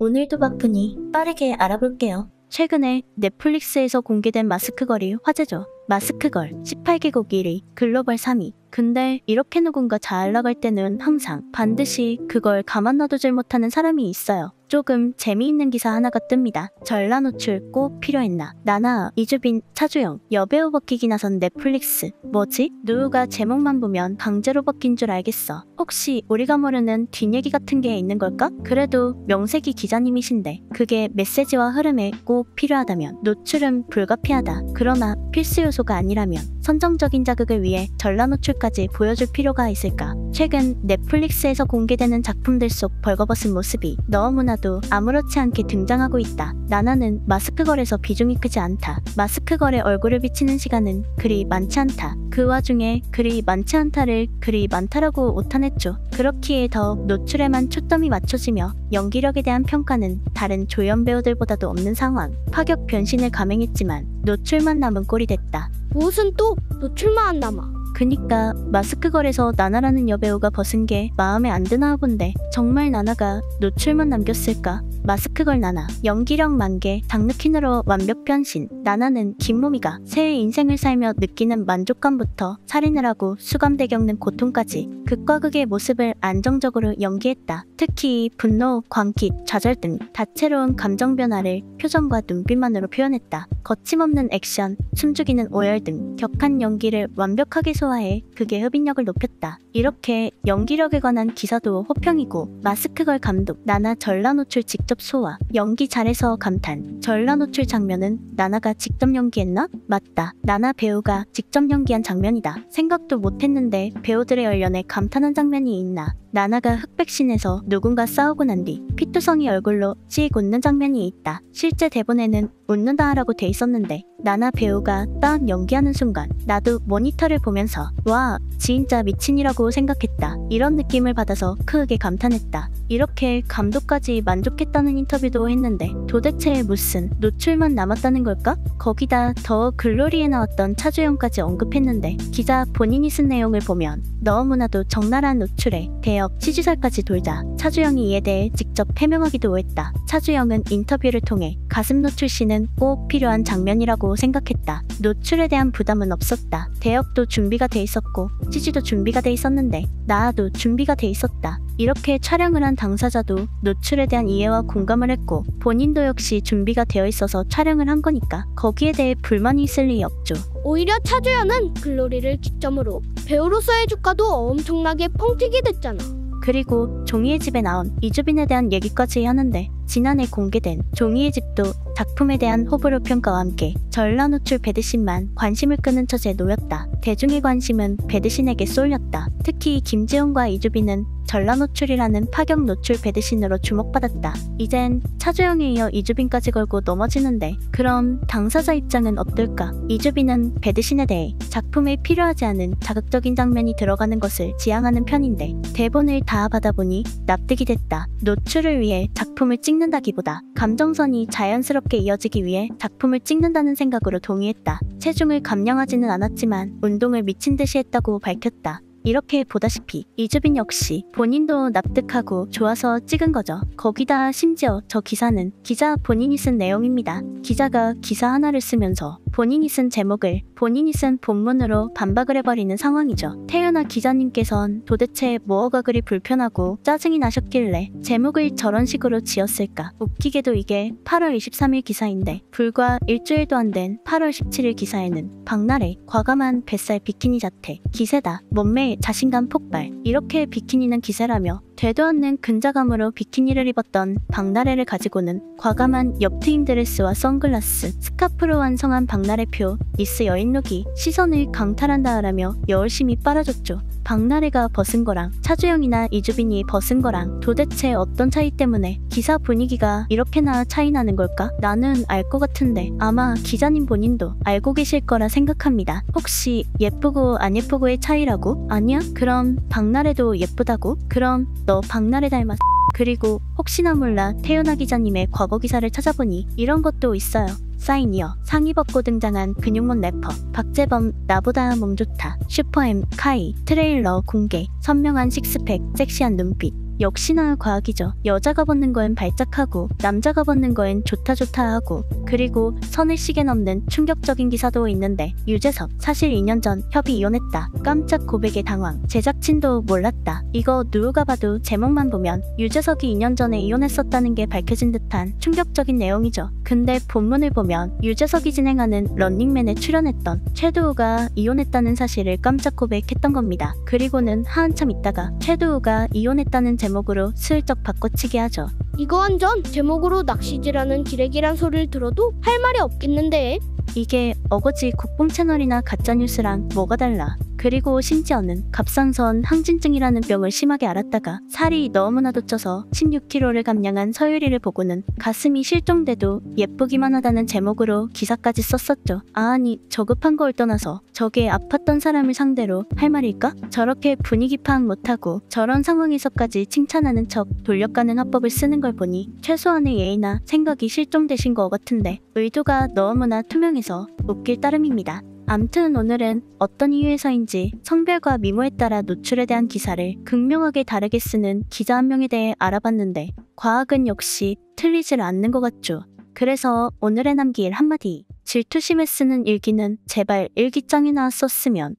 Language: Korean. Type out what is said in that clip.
오늘도 바쁘니 빠르게 알아볼게요. 최근에 넷플릭스에서 공개된 마스크걸이 화제죠. 마스크걸 18개국 1위, 글로벌 3위. 근데 이렇게 누군가 잘 나갈 때는 항상 반드시 그걸 가만 놔두질 못하는 사람이 있어요. 조금 재미있는 기사 하나가 뜹니다. 전라 노출 꼭 필요했나? 나나, 이주빈, 차주영, 여배우 벗기기 나선 넷플릭스. 뭐지? 누가 제목만 보면 강제로 벗긴 줄 알겠어. 혹시 우리가 모르는 뒷얘기 같은 게 있는 걸까? 그래도 명색이 기자님이신데 그게 메시지와 흐름에 꼭 필요하다면 노출은 불가피하다. 그러나 필수 요소가 아니라면 선정적인 자극을 위해 전라 노출까지 보여줄 필요가 있을까? 최근 넷플릭스에서 공개되는 작품들 속 벌거벗은 모습이 너무나도 아무렇지 않게 등장하고 있다. 나나는 마스크걸에서 비중이 크지 않다. 마스크걸에 얼굴을 비치는 시간은 그리 많지 않다. 그 와중에 그리 많지 않다를 그리 많다라고 오탄했죠. 그렇기에 더욱 노출에만 초점이 맞춰지며 연기력에 대한 평가는 다른 조연 배우들보다도 없는 상황. 파격 변신을 감행했지만 노출만 남은 꼴이 됐다. 무슨 또 노출만 안 남아. 그니까 마스크걸에서 나나라는 여배우가 벗은 게 마음에 안 드나 본데 정말 나나가 노출만 남겼을까? 마스크걸 나나 연기력 만개 장르퀸으로 완벽 변신. 나나는 김모미가 새의 인생을 살며 느끼는 만족감부터 살인을 하고 수감돼 겪는 고통까지 극과 극의 모습을 안정적으로 연기했다. 특히 분노, 광기, 좌절 등 다채로운 감정 변화를 표정과 눈빛만으로 표현했다. 거침없는 액션, 숨죽이는 오열 등 격한 연기를 완벽하게 소화해 극의 흡인력을 높였다. 이렇게 연기력에 관한 기사도 호평이고 마스크걸 감독 나나 전라 노출 직접 소화. 연기 잘해서 감탄. 전라 노출 장면은 나나가 직접 연기했나? 맞다. 나나 배우가 직접 연기한 장면이다. 생각도 못했는데 배우들의 얼연에 감탄한 장면이 있나? 나나가 흑백신에서 누군가 싸우고 난 뒤 피투성이 얼굴로 씩 웃는 장면이 있다. 실제 대본에는 웃는다 라고 돼 있었는데 나나 배우가 딱 연기하는 순간 나도 모니터를 보면서 와 진짜 미친이라고 생각했다. 이런 느낌을 받아서 크게 감탄했다. 이렇게 감독까지 만족했다는 인터뷰도 했는데 도대체 무슨 노출만 남았다는 걸까? 거기다 더 글로리에 나왔던 차주영까지 언급했는데 기자 본인이 쓴 내용을 보면 너무나도 적나라한 노출에 대역 취지설까지 돌자 차주영이 이에 대해 직접 해명하기도 했다. 차주영은 인터뷰를 통해 가슴 노출 씬은 꼭 필요한 장면이라고 생각했다. 노출에 대한 부담은 없었다. 대역도 준비가 돼 있었고 CG도 준비가 돼 있었는데 나도 준비가 돼 있었다. 이렇게 촬영을 한 당사자도 노출에 대한 이해와 공감을 했고 본인도 역시 준비가 되어 있어서 촬영을 한 거니까 거기에 대해 불만이 있을 리 없죠. 오히려 차주연은 글로리를 기점으로 배우로서의 주가도 엄청나게 펑튀기 됐잖아. 그리고 종이의 집에 나온 이주빈에 대한 얘기까지 하는데 지난해 공개된 종이의 집도 작품에 대한 호불호 평가와 함께 전라 노출 배드신만 관심을 끄는 처지에 놓였다. 대중의 관심은 배드신에게 쏠렸다. 특히 김지훈과 이주빈은 전라 노출이라는 파격 노출 배드신으로 주목받았다. 이젠 차주영에 이어 이주빈까지 걸고 넘어지는데 그럼 당사자 입장은 어떨까? 이주빈은 배드신에 대해 작품에 필요하지 않은 자극적인 장면이 들어가는 것을 지향하는 편인데 대본을 다 받아보니 납득이 됐다. 노출을 위해 작품을 찍는다기보다 감정선이 자연스럽게 이어지기 위해 작품을 찍는다는 생각으로 동의했다. 체중을 감량하지는 않았지만 운동을 미친 듯이 했다고 밝혔다. 이렇게 보다시피 이주빈 역시 본인도 납득하고 좋아서 찍은 거죠. 거기다 심지어 저 기사는 기자 본인이 쓴 내용입니다. 기자가 기사 하나를 쓰면서 본인이 쓴 제목을 본인이 쓴 본문으로 반박을 해버리는 상황이죠. 태연아 기자님께선 도대체 뭐가 그리 불편하고 짜증이 나셨길래 제목을 저런 식으로 지었을까? 웃기게도 이게 8월 23일 기사인데 불과 일주일도 안 된 8월 17일 기사에는 박나래 과감한 뱃살 비키니 자태 기세다. 몸매에 자신감 폭발. 이렇게 비키니는 기세라며 되도 않는 근자감으로 비키니를 입었던 박나래를 가지고는 과감한 옆트임 드레스와 선글라스, 스카프로 완성한 박나래표, 니스 여인룩이 시선을 강탈한다라며 여울심이 빨아줬죠. 박나래가 벗은 거랑 차주영이나 이주빈이 벗은 거랑 도대체 어떤 차이 때문에 기사 분위기가 이렇게나 차이 나는 걸까? 나는 알 것 같은데 아마 기자님 본인도 알고 계실 거라 생각합니다. 혹시 예쁘고 안 예쁘고의 차이라고? 아니야? 그럼 박나래도 예쁘다고? 그럼 너 박나래 닮았... 그리고 혹시나 몰라 태연아 기자님의 과거 기사를 찾아보니 이런 것도 있어요. 사인이어 상의 벗고 등장한 근육몬 래퍼 박재범 나보다 몸 좋다. 슈퍼엠 카이 트레일러 공개 선명한 식스팩 섹시한 눈빛 역시나 과학이죠. 여자가 벗는 거엔 발작하고 남자가 벗는 거엔 좋다 하고 그리고 선을 시계 넘는 충격적인 기사도 있는데 유재석 사실 2년 전 협이 이혼했다. 깜짝 고백에 당황. 제작진도 몰랐다. 이거 누가 봐도 제목만 보면 유재석이 2년 전에 이혼했었다는 게 밝혀진 듯한 충격적인 내용이죠. 근데 본문을 보면 유재석이 진행하는 런닝맨에 출연했던 최도우가 이혼했다는 사실을 깜짝 고백했던 겁니다. 그리고는 한참 있다가 최도우가 이혼했다는 제목으로 슬쩍 바꿔치기 하죠. 이거 완전 제목으로 낚시질하는 기레기란 소리를 들어도 할 말이 없겠는데. 이게 어거지 국뽕 채널이나 가짜뉴스랑 뭐가 달라. 그리고 심지어는 갑상선 항진증이라는 병을 심하게 앓았다가 살이 너무나도 쪄서 16kg를 감량한 서유리를 보고는 가슴이 실종돼도 예쁘기만 하다는 제목으로 기사까지 썼었죠. 아니 저급한 걸 떠나서 저게 아팠던 사람을 상대로 할 말일까? 저렇게 분위기 파악 못하고 저런 상황에서까지 칭찬하는 척 돌려가는 화법을 쓰는 걸 보니 최소한의 예의나 생각이 실종되신 것 같은데 의도가 너무나 투명해서 웃길 따름입니다. 암튼 오늘은 어떤 이유에서인지 성별과 미모에 따라 노출에 대한 기사를 극명하게 다르게 쓰는 기자 한 명에 대해 알아봤는데 과학은 역시 틀리질 않는 것 같죠. 그래서 오늘의 남길 한마디. 질투심에 쓰는 일기는 제발 일기장이나 썼으면